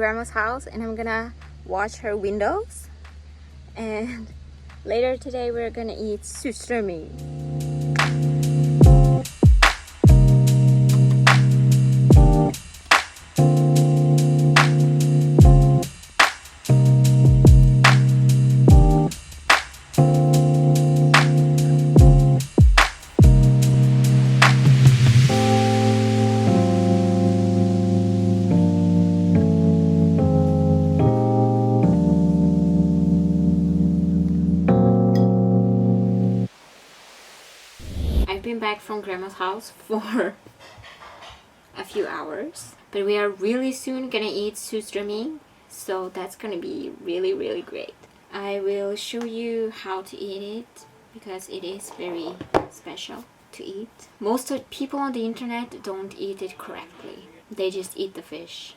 grandma's house and I'm gonna watch her windows. And later today we're gonna eat SURSTRÖMMING. I've been back from grandma's house for a few hours, but we are really soon gonna eat SURSTRÖMMING, so that's gonna be really great. I will show you how to eat it because it is very special to eat. Most of people on the internet don't eat it correctly. They just eat the fish,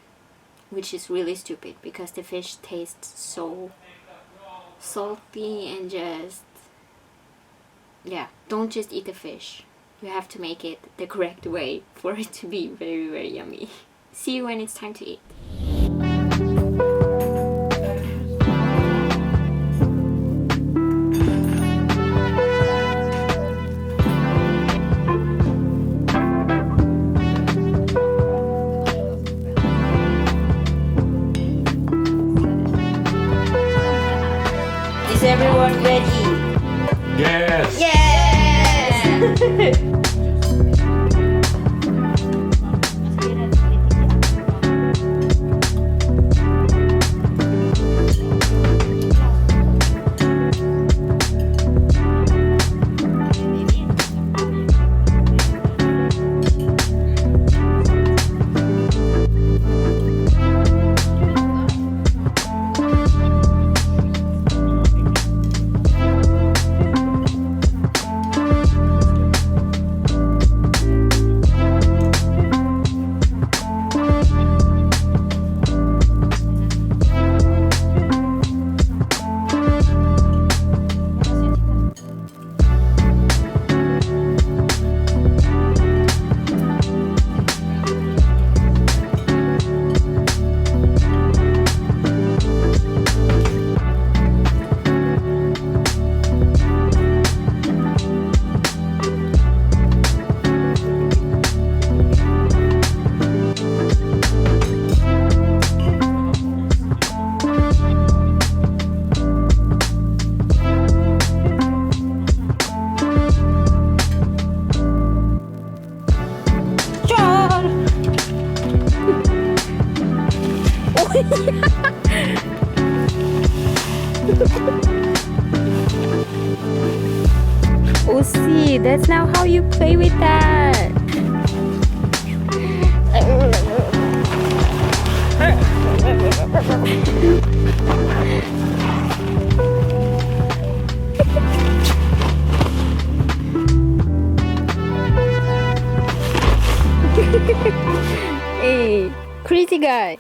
which is really stupid because the fish tastes so salty and just, yeah, don't just eat the fish. You have to make it the correct way for it to be very yummy. See you when it's time to eat. Is everyone ready? Yes! Yes! Oh, see, that's now how you play with that. Hey, crazy guy.